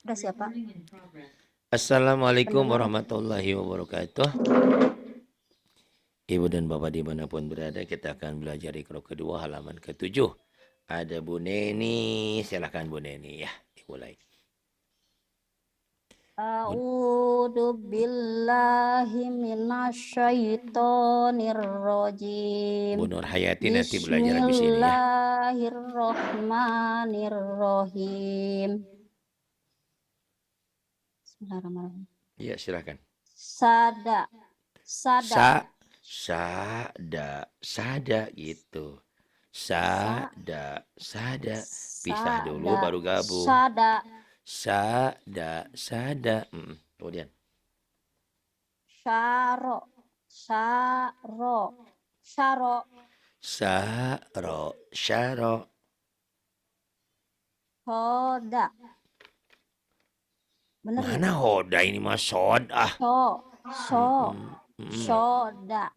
Udah siapa? Assalamualaikum Pendengar. warahmatullahi wabarakatuh. Ibu dan Bapak dimanapun berada, kita akan belajar iqra kedua halaman ke-7. Ada Bu Neni, silakan Bu Neni ya, dimulai. Bu, A'udzu billahi minasyaitonir rajim. Bu Nur Hayati nanti belajar habis ini ya. Bismillahirrahmanirrahim. Bismillahirrahmanirrahim. Iya, silakan. Sada, sada, Sada gitu. sa, Sada. Pisah dulu sada, baru gabung. sada, Sada. Kemudian. syaro, syaro, syaro, Syaro. soda. Bener Mana nggak? hoda ini mah soda. So, soda,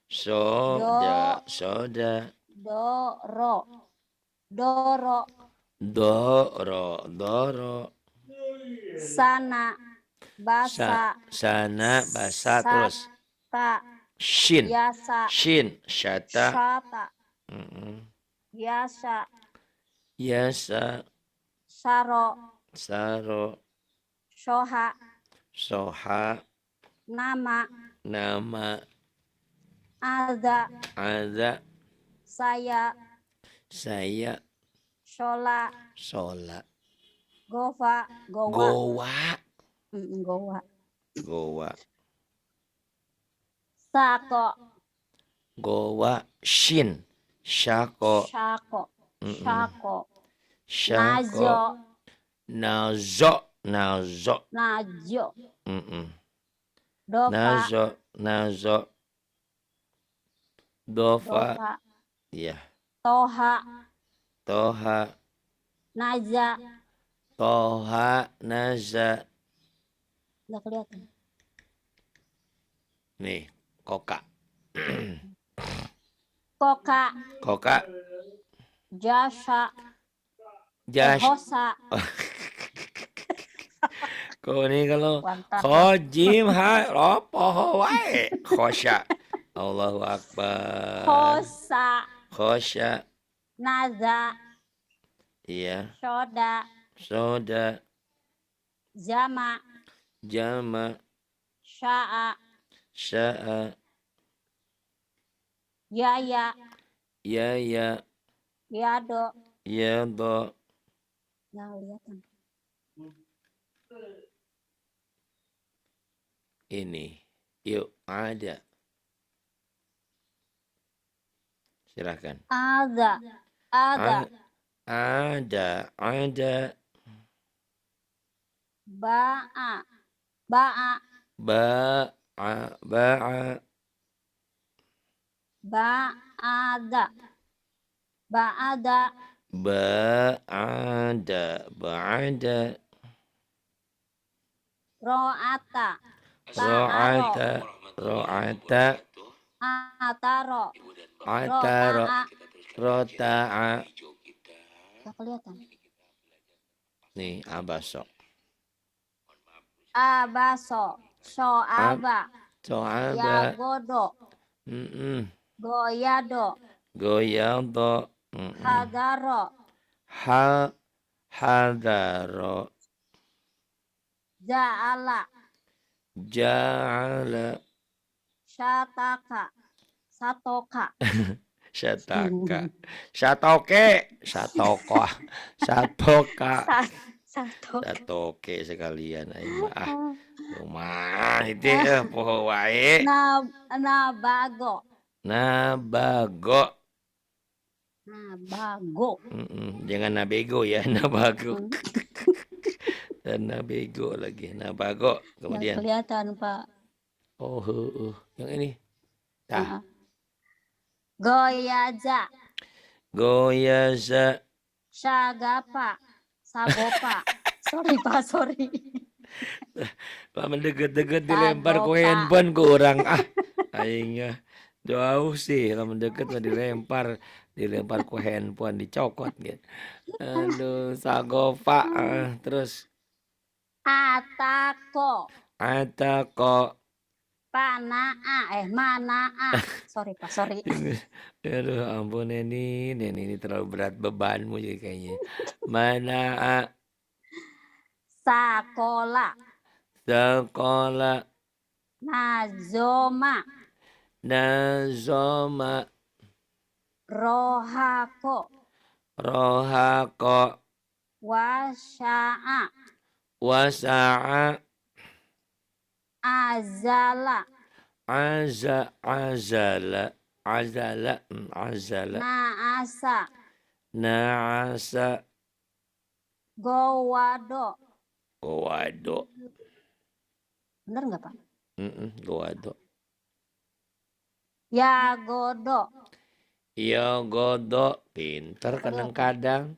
soda, Soda. doro, doro, Doro. sana, basa, Sana basa terus. sata, Shin. yasa, Syata. shata, yasa, Yasa. saro, Saro. soha, Soha. nama, ada, saya, shola, Sola. gowa, sako, Shin. Shako. shako, Shako. Nazo. najo, dofa, Nazo. Dofa. Iya. toha, naza. Nggak kelihatan. Nih, koka. Koka, jasa, hosa. Kau ini kalau Kuantar. khojim ropo wae khosya. Allahu Akbar. Hosa, naza, Iya. soda, jama, sya'a, yaya, yado. yado. Nggak kelihatan. Ini yuk ada. Silakan. Ada. Ba'a, ba'ada, ro'ata, ataro, rota'a. nggak kelihatan. Nih abaso. Abaso, so'aba, yagodo, goyado, hadaro, hadaro, ja'ala, syataka, satoka. Satoke sekalian aing mah. Rumah itu poho wae. Nabago. Jangan nabego ya, nabago. Dan nabego lagi, nabago. Kemudian kelihatan, Pak. yang ini. Tah. Goyaza. Sagapa. Sagopa. Sorry. Pak mendekat-dekat dilempar ke handphone ke orang aingnya. Jauh sih, kalau mendekat mah dilempar dilempar ku handphone dicokot gitu. Aduh, sagopa terus Atako. atako. Manaa. Sorry Pak, sorry. Aduh ampun Neni ini terlalu berat bebanmu jadi kayaknya. Mana Sakola. sekolah Nazoma. nazoma Rohako. rohako Wasya'a. wasa'a Azala. azala Naasa. naasa Gowado. gowado Bener nggak Pak? gowado Yagodo. yogodo pinter kadang-kadang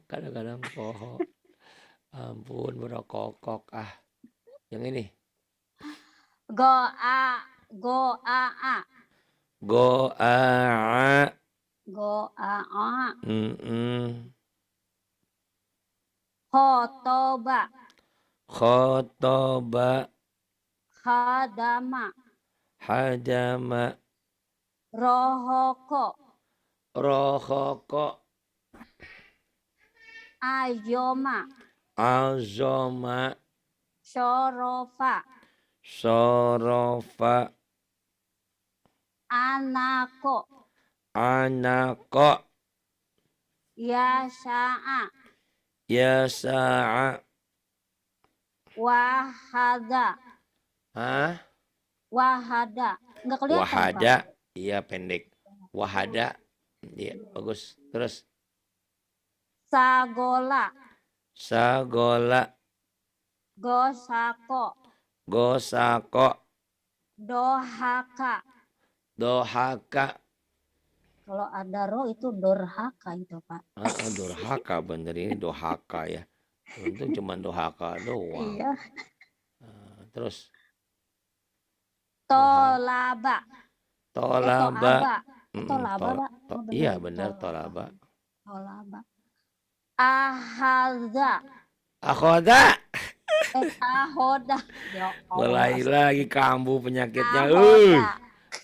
poho ampun berokok yang ini Goa. goa Khotoba. khotoba Khadama. hadama Rohoko. rohoko Ayoma. azoma Shorofa. sorofa Anako. anako Yasha'a. yasa'a Wahada. Wahada. Nggak kelihatan wahada Pak. iya pendek wahada iya bagus terus Sagola. sagola Gosako. gosako Dohaka. dohaka Kalau ada ro itu dorhaka itu Pak. durhaka bener ini dohaka ya untung cuma dohaka doang Iya. terus Tolaba. tolaba Tolaba Pak. iya benar tolaba Tolaba. Ahadza. akhoda Ahoda. Ya mulai Allah. lagi kambuh penyakitnya Ahoda.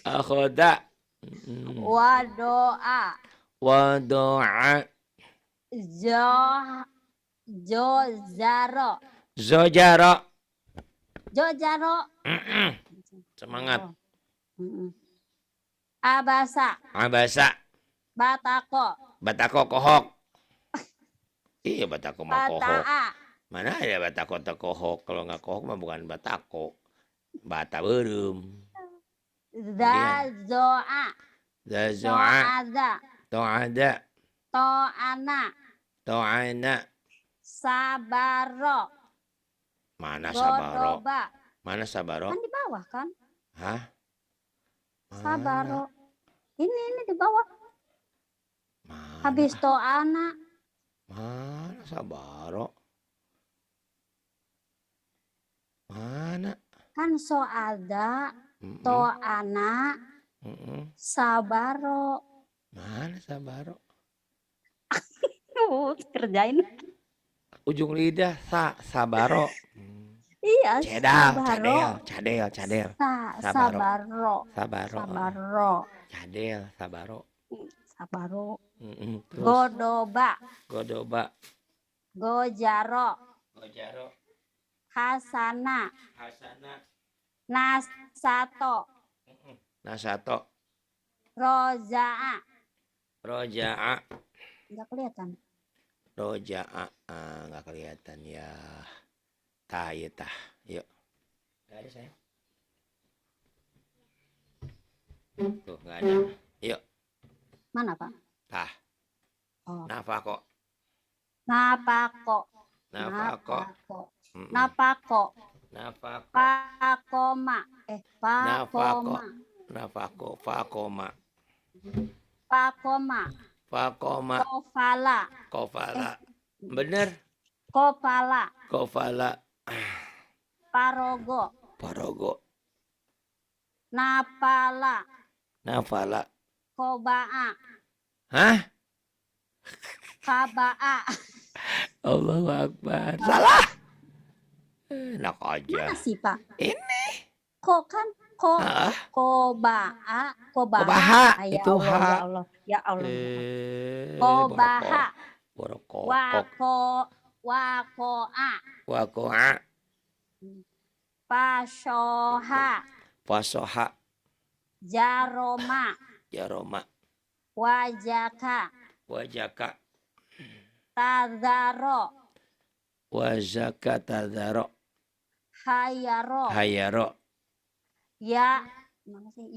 akhoda Wadoa. wadoa Jozaro. zojaro Jojaro. semangat Abasa. abasa Batako. kohok iya batako mah kohok Bataa. mana ada batako kohok kalau nggak kohok mah bukan batako bata berem Zazoa. zazoa Toada. toada toana Sabaro. mana sabaro Godoba. mana sabaro Kan di bawah kan? hah Sabaro. Ini di bawah. mana Habis toana. mana sabaro mana Kan soada. Toana. Sabaro. mana sabaro Kerjain. ujung lidah sabaro Iya. cadel Sabaro. cadel Sabaro. cadel sabaro terus godoba Gojaro. Hasana. Nasato. Rozaa. Nggak kelihatan. Roja'a nggak kelihatan ya. Yuk. Nggak ada sayang. Tuh nggak ada. Yuk. Mana Pak? Tah. Oh. Napako. Pakoma. Kofala. Bener. Kofala. Parogo. Napala. Nafala. Kobaa. Hah? Kaba'a. Allahu Akbar. Salah. Enak aja. Mana sih Pak? Ini. Kok kan kok Ah, koba'a, kobaha. kobaha. Ya Itu Allah, ya ha. Allah, ya Allah. Borokok. Kobaha, Borokokok. wako'a, Wakoa. pasoha, Fasoha. jaroma, Jaroma. wajaka, Wajaka. tadaro, Wazaka tadaro. hayaro, Hayaro. ya, mana sih?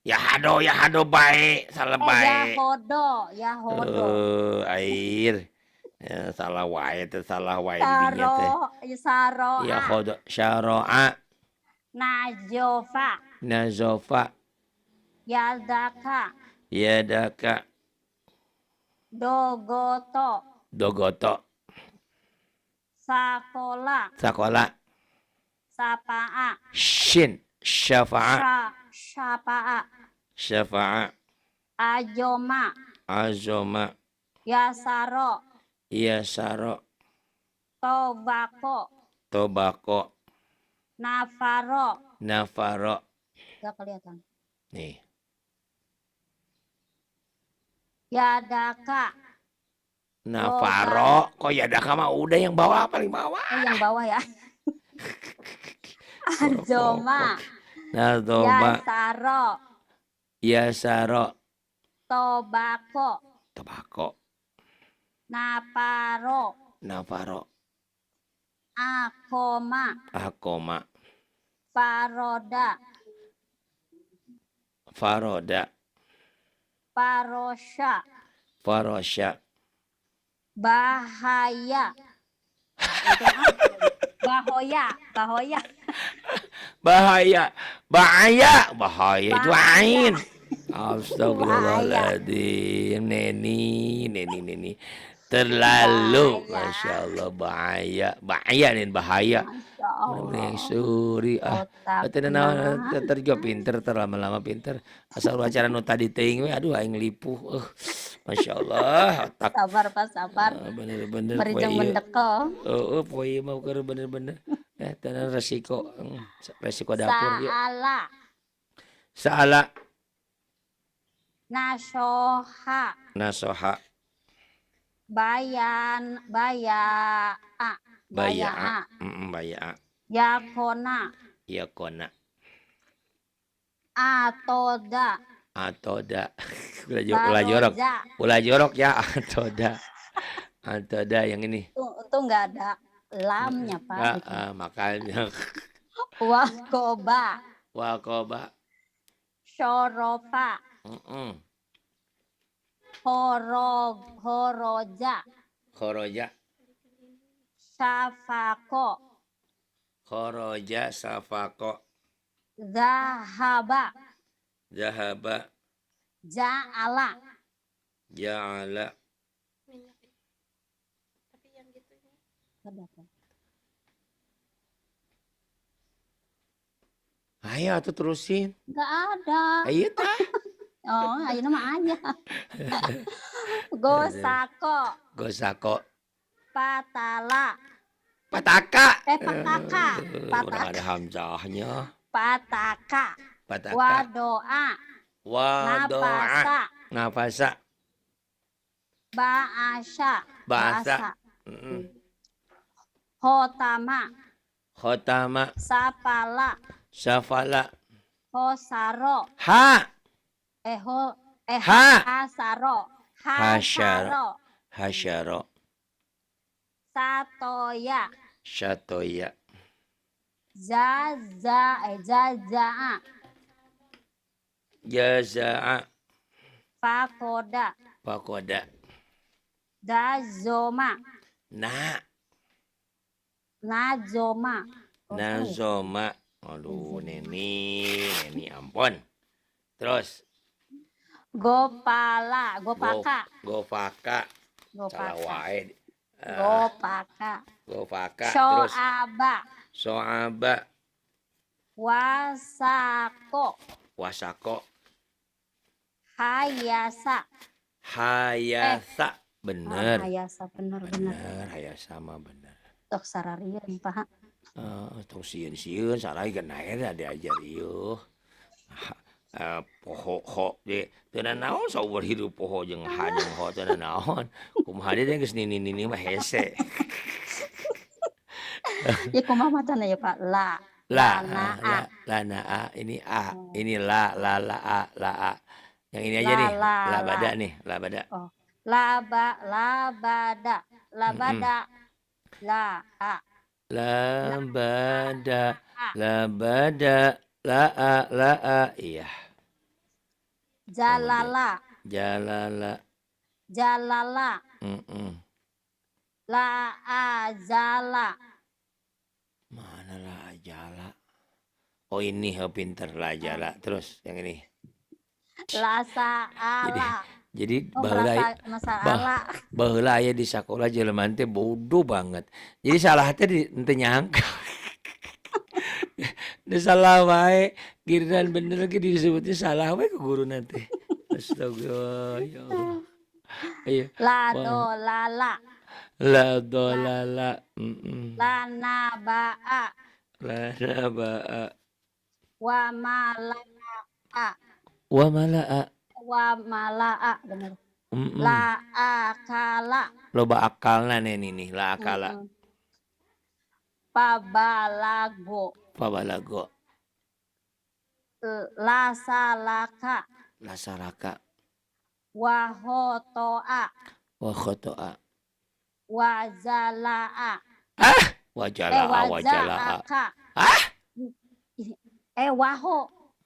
Yahado, Yahado baik. Salah baik. yahodo, Air. Ya, salah wae itu salah wae didinya teh. saroa, Ya khodo syaro'a. najofa, Nazofa. yadaka, Yadaka. dogoto, Dogoto. sakola, Sakola. sapa'a, Shin. Syafa'a. syapa'a, Syafa'a. ajoma, Azoma. yasaro, Yasaro. tobako, Tobako. nafaro. Nafaro. Gak kelihatan. Nih. Yadaka. Nafaro. Kok Yadaka mah udah yang bawah paling bawah. Oh yang bawah ya. Azoma. Nazoma. Yasaro. Yasaro. Tobako. Tobako. Naparo. Nafaro. Akoma. Akoma. Faroda. Faroda. Parosha. Farosya. Bahaya. Bahoya. Bahoya. Bahaya. Bahaya. Bahaya itu Bahaya. ain. Astagfirullahaladzim. Neni. Terlalu. Bahaya. Masya Allah. Bahaya. Bahaya nih bahaya. Masya Allah. Yang suri juga pinter terlama-lama pinter asal acara nu tadi teuing we aduh aing lipuh Masya Allah otak Sabar Pak, sabar. bener-bener Merijeng mendekel. poe mau keur bener-bener tenan resiko dapur yuk. Saala nasoha bayan bayaa yakona yakona atoda ulah jorok ya atoda yang ini itu enggak ada lamnya Pak. Makanya wakoba syorofa horoja safako khoroja safako zahaba ja'ala ayo tuh terusin enggak ada. ayo tah Oh, ayo nama aja. Gosako patala pataka pataka ada hamzahnya pataka wadoa nafasa bahasa hotama safala hosaro hasyaro satoya jazaa fakoda dazoma nazoma aduh neni ampun terus gopaka salah wae gopaka terus soaba wasako wasako Hayasa. Bener. hayasa bener-bener. Bener, hayasa mah bener. Tok sararieun paha. Tong sieun-sieun salah geuna ada diajar ieu. Poho ho de teu naon saumur hidup poho jeung ha jeung ho teu naon. Kumaha deui geus nini mah hese. Ya kumaha macana ya Pak? La. La, Lana la ini a, Oh. ini la a. Yang ini aja nih, labada nih, labada. Oh. Labada. Labada. La a. Labada, labada, la a, iya. Jalala. Jalala. Jalala. La a jala. Mana la jala? Oh ini pinter la jala. Terus yang ini. Lasa ala. Jadi baheula aya di sakola jelema teh bodoh banget. Jadi salah teh teu nyangka. Da salah wae, giliran bener ge disebutnya salah wae ku guruna teh. Astagfirullah ya Allah. Ayo. Lado lala. La do lala. Lana ba'a. Lana ba'a. Wa mala'a. Wa mala'a. Wa mala'a bener. La akala. Loba akalna nih la akala. Pabalago. Pabalago. Lasalaka. Lasaraka. Wahoto'a. Wahoto'a. Wazala'a. Wajala'a.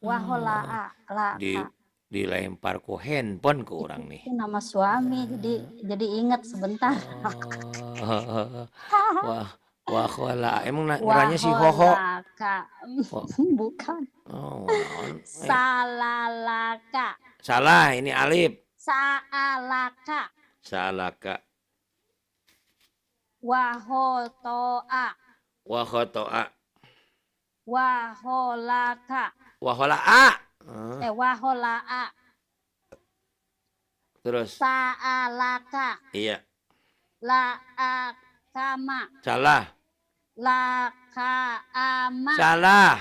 Wahola'a. Dilempar ku handphone ke orang nih. Itu nama suami jadi ingat sebentar. Wahola. Emang ngeranya si Hoho? Bukan. Salalaka. Salah, ini alif. Sa'alaka. Salaka. Wahoto'a. Wahoto'a. Waholaka. Wahola'a. Wahola'a. Terus. Sa'alaka. Iya. La'akama. Salah. Laka'ama. Salah.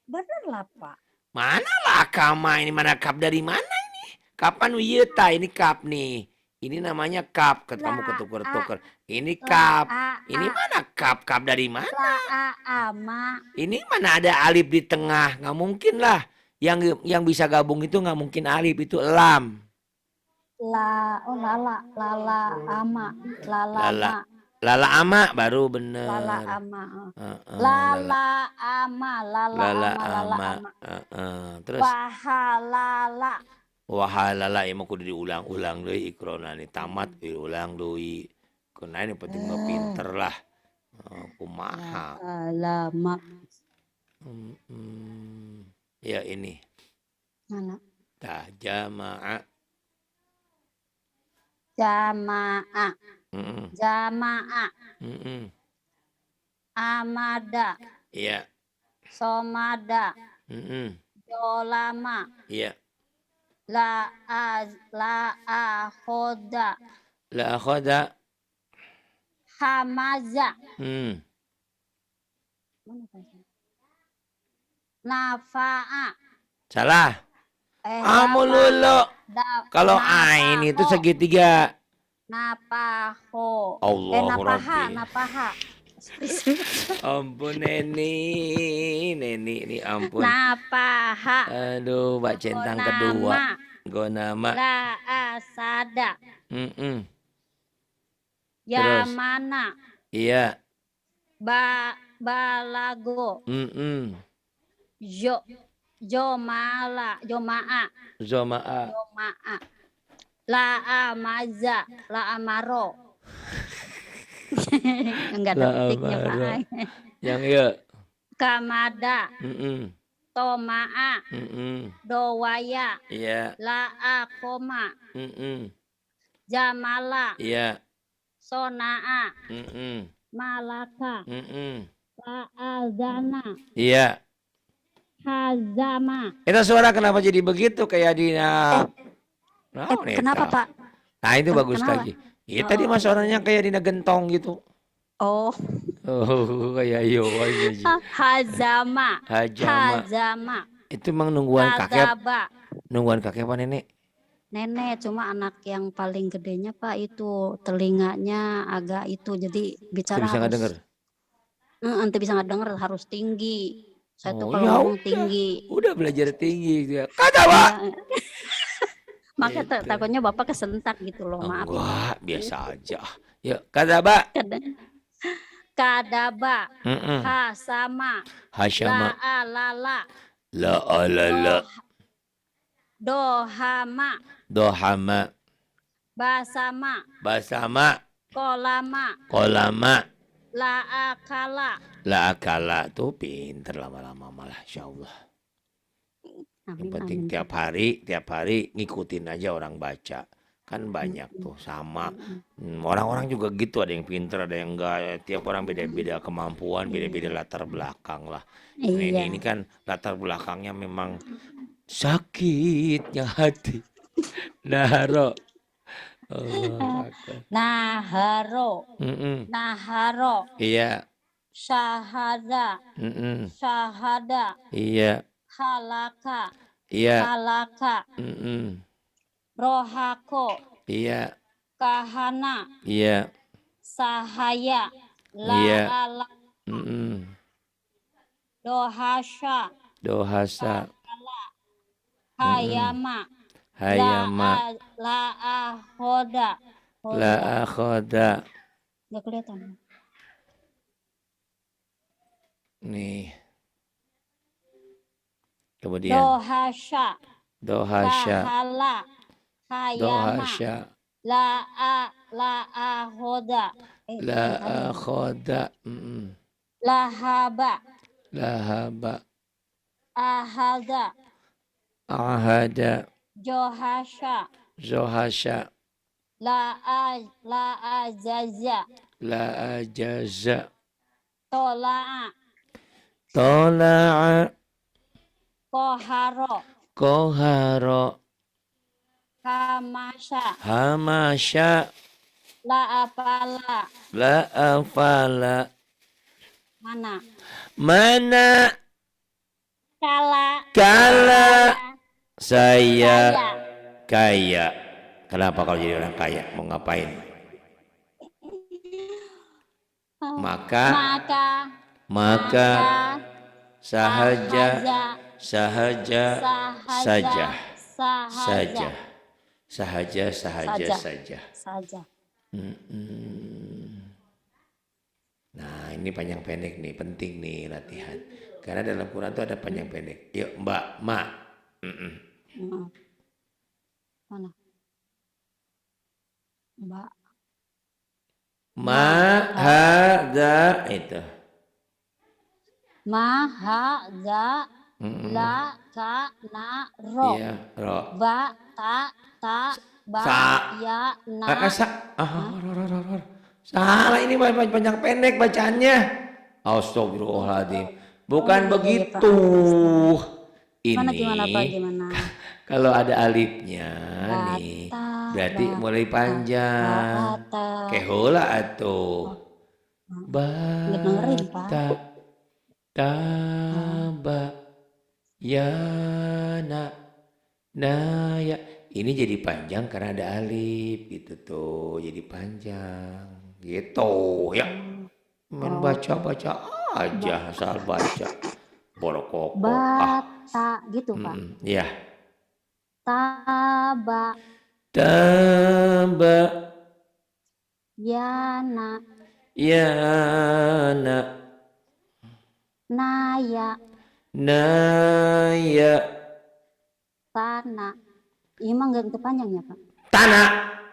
Bener lah Pak. Mana lakama ini? Mana kap dari mana ini? Kapan wiyeta ini kap nih? Ini namanya kap. Kamu ketuker-tuker. Ini kap. Ini mana kap? Kap dari mana? La'ama. Ini mana ada alif di tengah? Nggak mungkin lah. Yang bisa gabung itu nggak mungkin alif, itu lam. Lala ama. Lala ama baru bener. Lala ama. Lala ama. Terus wahalala emang kudu diulang-ulang deui ikrona nih tamat diulang deui. Kuna ini penting mah pinter lah. Kumaha. Alamak. Ya ini. Mana? Jama'a. Amada. Iya. Somada. Dolama. Iya. La akhoda. Hamaza. Nafa'a. Salah. Lulu. Kalau ain itu segitiga. Napaho. Allah Napaha. Ampun Neni ini ampun. Napaha. Aduh, Mbak Centang kedua. Gonama. La asada. Yamana. Iya. Balago. Joma'a. La amaza. La amaro. Enggak ada petiknya Pak. Yang iya. Kamada. Toma'a. Dowaya. Iya. La akoma. Jamala. Iya. Sona'a. Malaka. La azana. Iya. Hazama. Itu suara kenapa jadi begitu kayak di Naon Kenapa eta? Pak? Nah itu bagus Kenapa? lagi. Iya tadi mas orangnya kayak dina gentong gitu. Oh, Oh kayak iyo aja sih. hazama, Hajama. hazama, Itu emang nungguan kakek, kadzaba. nungguan kakek apa nenek? Nenek cuma anak yang paling gedenya Pak itu telinganya agak itu jadi Tuh bicara bisa nggak denger? harus nanti bisa nggak denger harus tinggi. Saya tuh Oh kalau ya ngomong udah, tinggi. udah belajar tinggi dia. Kata pak. Iya, maka Itu. takutnya Bapak kesentak gitu loh. Maaf ya Pak. Enggak, biasa aja. Yuk, kata pak. Kadaba, Mm-mm. hasama, Hasyama. lala, La ala la. doh, dohama, Dohama. basama, Basama. kolama, Kolama. laakala. La akala. Tuh pinter lama-lama malah. Insya Allah. Yang Amin, penting amin. tiap hari ngikutin aja orang baca. Kan banyak tuh sama. Orang-orang juga gitu, ada yang pinter, ada yang enggak. Tiap orang beda-beda kemampuan, beda-beda latar belakang lah. Nah, Iya. ini kan latar belakangnya memang sakitnya hati. Naharo. Allah Akbar. Naharo, Mm-mm. naharo, Iya. syahada, Mm-mm. syahada, Iya. halaka, Iya. halaka, Mm-mm. rohako, Iya. kahana, Iya. sahaya, Iya. laala, Mm-mm. dohasya, Dohasa. hayama, Hayama. laahoda, La akhoda. nggak kelihatan. Nih. Kemudian. Dohasya, Dohasya. kahala, hayama, Dohasya. laahoda, La akhoda. Mm-mm. lahaba, Lahaba. ahada, Ahada. johasya, Zohasya. laajaza, La ajaza. tola'a, Tola'a. koharo, Koharo. hamasya, Hamasya. laapala, La afala. mana, Mana kala, kala saya saya, kaya. Kenapa kalau jadi orang kaya? Mau ngapain? Maka maka sahaja sahaja, saja sahaja, saja. saja. Nah ini panjang pendek nih, penting nih latihan. Karena dalam Quran itu ada panjang pendek. Yuk mbak, ma. Mana? Mbak. Ma hadza itu. Ma hadza la ka na ro. Iya, ro. Ba ta ba ya na. Ro. Salah ini panjang pendek bacaannya. Astagfirullahaladzim. Bukan begitu. Gimana Pak? Ini Gimana? kalau ada alifnya nih, berarti mulai panjang. Kehola atuh. Bata taba yana naya. Ini jadi panjang karena ada alif gitu tuh, jadi panjang gitu ya. Main baca aja, asal baca. Borokoko. Bata gitu Pak. Iya. Taba yana naya tanah. Ini mah nggak panjangnya Pak. Tanah.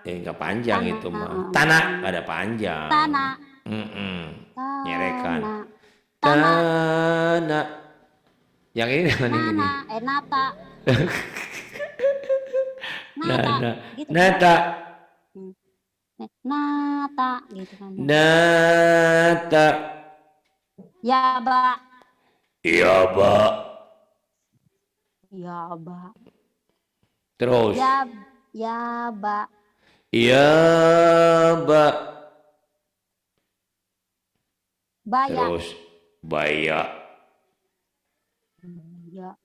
Nggak panjang itu mah. Tanah nggak ada panjang. Tanah. Nyerekan. Tanah. Yang ini namanya ini. Nata. Nata. Gitu, Nata. Nata gitu kan. Nata. Ya ba. Iya ba. Ya ba. Terus. Ya ba. Ya ba. Baya. Terus baya. Ya.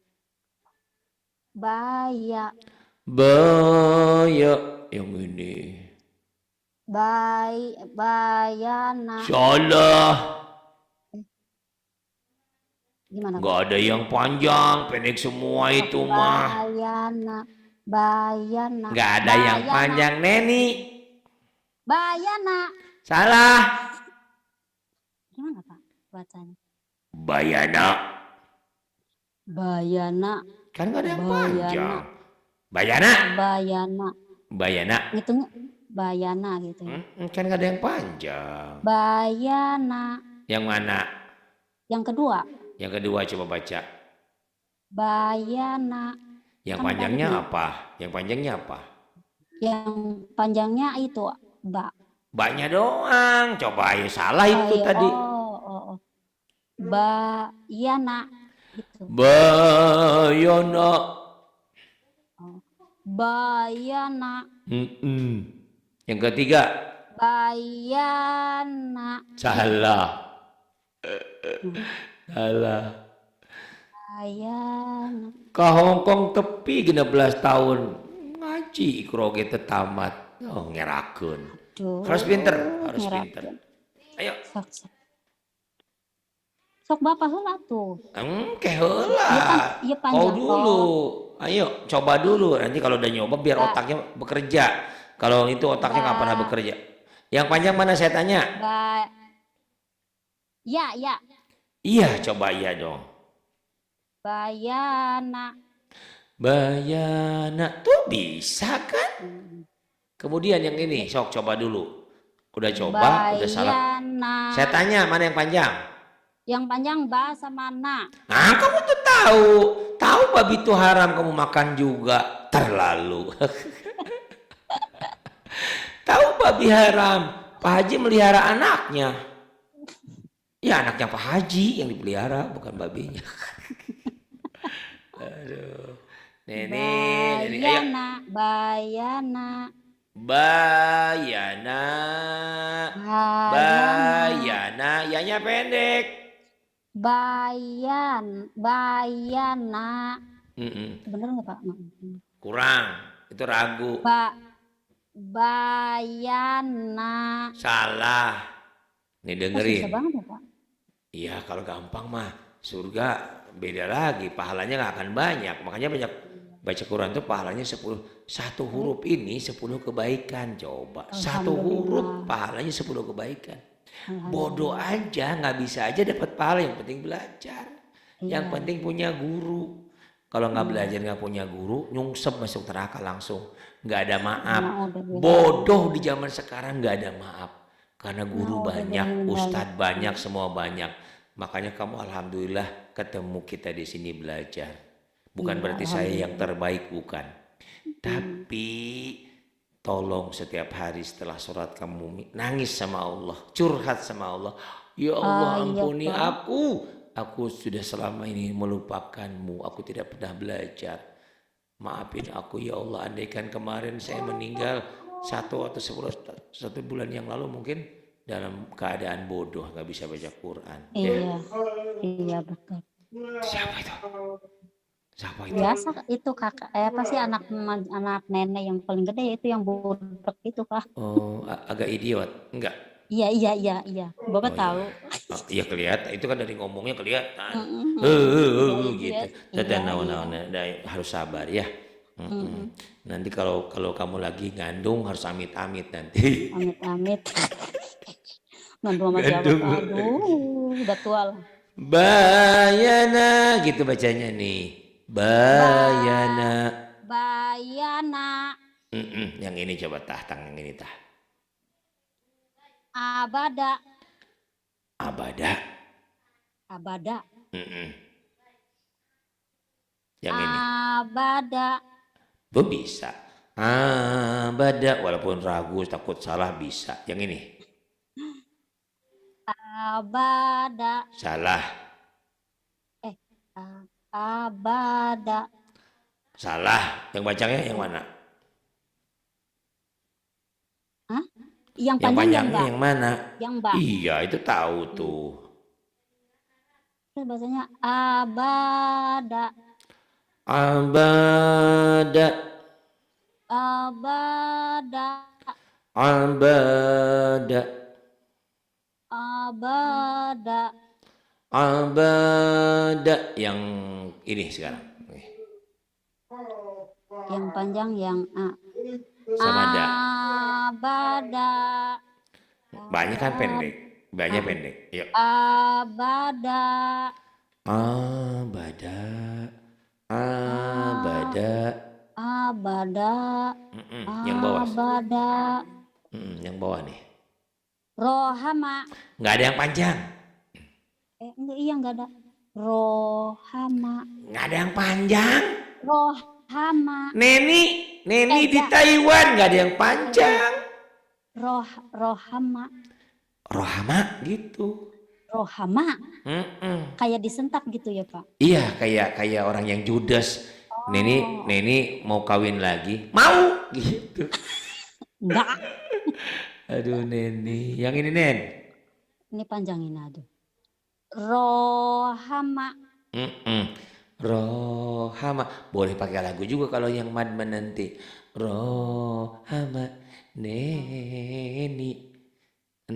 Baya. Baya. Yang ini. Bayana. Salah. Gimana Pak? Nggak ada yang panjang, pendek semua itu mah. Bayana. Bayana. Nggak ada yang panjang, Neni. Bayana. Salah. Gimana Pak bacanya? Bayana. Bayana. Kan nggak ada yang Bayana. panjang. Bayana. Bayana. Bayana. Ngitungnya bayana gitu ya. Kan nggak ada yang panjang. Bayana. Yang mana? Yang kedua. Yang kedua coba baca. Bayana. Yang Kan panjangnya tadi. apa? Yang panjangnya apa? Yang panjangnya itu ba. Baknya doang. Coba ayo salah itu iya. tadi. Oh. Bayana. Gitu. Bayana. Bayana. Yang ketiga. Bayana. Salah. Salah. Bayana. Ke Hongkong tepi 16 tahun. Ngaji ikro kita tamat. Oh ngerakeun. Harus pinter. Harus pinter. Ayo. Sok bapak heula tuh. Heula. Iya Kau panjang. dulu. Ayo coba dulu. Nanti kalau udah nyoba biar otaknya bekerja. Kalau itu otaknya nggak pernah bekerja. Yang panjang mana saya tanya? Ya. Iya coba iya dong. Bayana. Bayana. Tuh bisa kan? Kemudian yang ini sok coba dulu. Udah coba, udah salah. Saya tanya mana yang panjang? Yang panjang ba sama na. Nah kamu tuh tahu. Tahu babi itu haram kamu makan juga. Terlalu. Tahu babi haram. Pak Haji melihara anaknya. Ya anaknya Pak Haji yang dipelihara bukan babinya. Aduh. Nenek, Bayana. Bayana. Bayana. Bayana. Yanya pendek. Bayana. Bener nggak Pak? Kurang. Itu ragu. Bayana. Salah. Nih dengerin. Susah banget ya Pak? Iya kalau gampang mah surga beda lagi. Pahalanya nggak akan banyak. Makanya banyak baca Quran tuh pahalanya 10. Satu huruf ini 10 kebaikan. Coba. Satu huruf pahalanya 10 kebaikan. Bodoh aja nggak bisa aja dapat pahala. Yang penting belajar. Yang penting punya guru. Kalau nggak belajar nggak punya guru, nyungsep masuk neraka langsung. Nggak ada maaf. Bodoh di zaman sekarang nggak ada maaf. Karena guru banyak, ustadz banyak, semua banyak. Makanya kamu alhamdulillah ketemu kita di sini belajar. Bukan berarti saya yang terbaik, bukan. Tapi tolong setiap hari setelah sholat kamu nangis sama Allah, curhat sama Allah. Ya Allah ampuni aku. Aku sudah selama ini melupakanmu. Aku tidak pernah belajar. Maafin aku ya Allah. Andaikan kemarin saya meninggal 1 atau 1 bulan yang lalu mungkin dalam keadaan bodoh nggak bisa baca Quran. Iya betul. Siapa itu? Biasa itu kakak. Pasti anak nenek yang paling gede itu yang budak itu Pak. Oh agak idiot enggak? Iya. Bapak tahu. Iya kelihatan. Itu kan dari ngomongnya kelihatan. Gitu. Dan harus sabar ya. Nanti kalau kamu lagi ngandung harus amit-amit nanti. Amit-amit. Ngandung sama siapa? Aduh, udah tua lah. Bayana gitu bacanya nih. Bayana. Bayana. Yang ini coba yang ini tah. Abada. Yang ini. Abada. Tuh bisa. Abada walaupun ragu takut salah bisa. Yang ini. Abada. Salah. Abada. Salah. Yang bacanya yang mana? Hah? Yang Yang panjang yang panjangnya ba. yang mana? Yang ba. Iya, itu tahu Hmm. tuh. Terus bahasanya abada. Abada, Abada. abada, Abada. abada. Yang ini sekarang. Yang panjang yang a. Sama ada. Abada. Banyak kan pendek. Banyak Ah, pendek. Yuk. abada. Abada, abada. Abada. Yang bawah. Abada. Yang bawah nih. Rohama. Nggak ada yang panjang. Enggak, iya enggak ada. Rohama. Nggak ada yang panjang. Rohama. Neni di Enggak. Taiwan nggak ada yang panjang. Rohama. Rohama gitu. Rohama. Kayak disentak gitu ya, Pak? Iya, kayak orang yang judes. Neni mau kawin lagi. Mau gitu. Enggak. Aduh, Neni. Yang ini, Nen. Ini panjangin aduh. Rohama. Rohama. Boleh pakai lagu juga kalau yang mad nanti. Rohama. Neni 16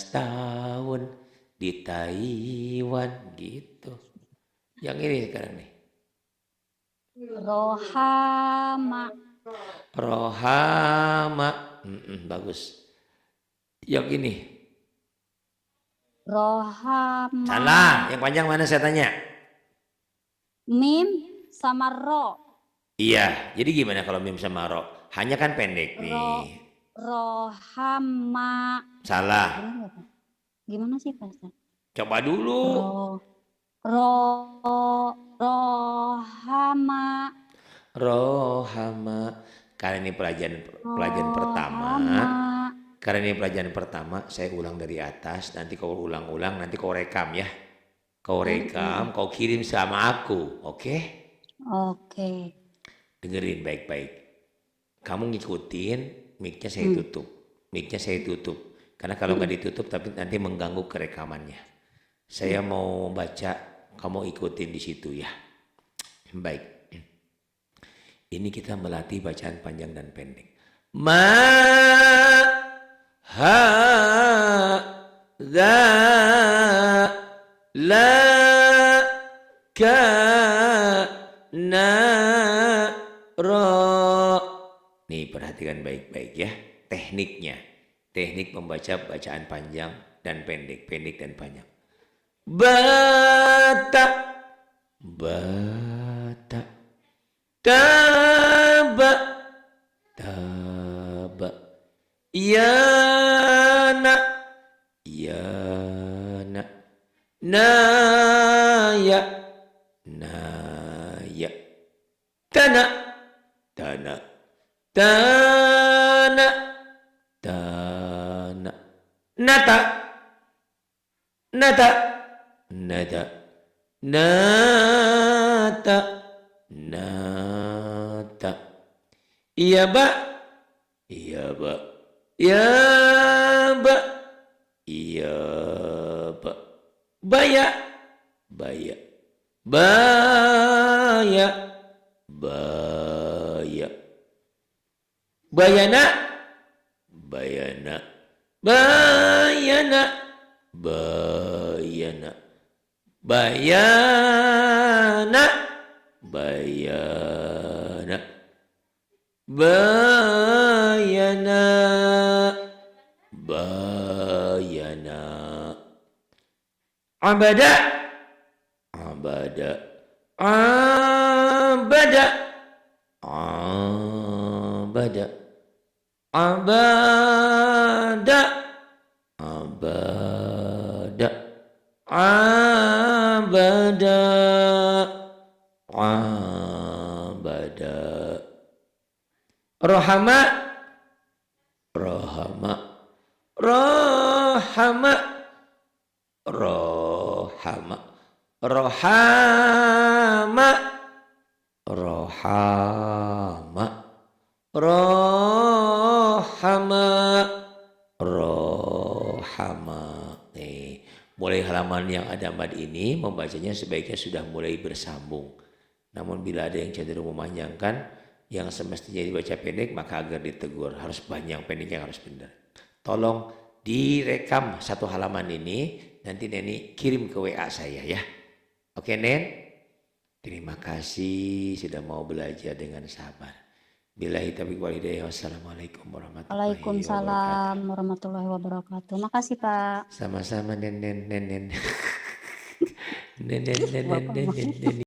tahun di Taiwan gitu. Yang ini sekarang nih. Rohama. Rohama. Bagus. Yang ini. Rohama. Salah. Yang panjang mana saya tanya? Mim sama ro. Iya. Jadi gimana kalau mim sama ro? Hanya kan pendek nih. Rohama. Salah. Gimana sih Pak? Coba dulu. Rohama. Rohama. Karena ini pelajaran pertama. Karena ini pelajaran pertama, saya ulang dari atas. Nanti kau ulang-ulang, nanti kau rekam ya. Kau rekam, kau kirim sama aku, oke? Oke. Dengerin baik-baik. Kamu ngikutin, mic-nya saya tutup. Mic-nya saya tutup. Karena kalau nggak ditutup, tapi nanti mengganggu kerekamannya. Saya mau baca, kamu ikutin di situ ya. Baik. Ini kita melatih bacaan panjang dan pendek. Ha za la ka na ro. Nih perhatikan baik-baik ya tekniknya. Teknik membaca bacaan panjang dan pendek, pendek dan panjang. Bata, bata, taba, taba, yana, yana, naya, naya, tana, tana, tana, tana, nata, nata, nata, nata, nata. Iya, Pak. Iya, Pak. Ya, Pak. Iya, Pak. Baya, baya, baya, baya. Bayana, bayana, bayana, bayana, bayana, bayana, bayana, bayana. Abada, abada, abada, abada, abada, abada, abada, abada. Rohama, rohama, rohama, rohama, rohama, rohama, rohama. rohama, rohama. Nih, mulai halaman yang ada mad ini membacanya sebaiknya sudah mulai bersambung. Namun bila ada yang cenderung memanjangkan, yang semestinya dibaca pendek maka agar ditegur. Harus panjang, pendeknya harus benar. Tolong direkam satu halaman ini, nanti Neni kirim ke WA saya ya. Oke Nen? Terima kasih sudah mau belajar dengan sabar. Billahi taufiq wal hidayah. Wassalamualaikum warahmatullahi wabarakatuh. Waalaikumsalam warahmatullahi wabarakatuh. Makasih Pak. Sama-sama Nen. Nen. Bapak.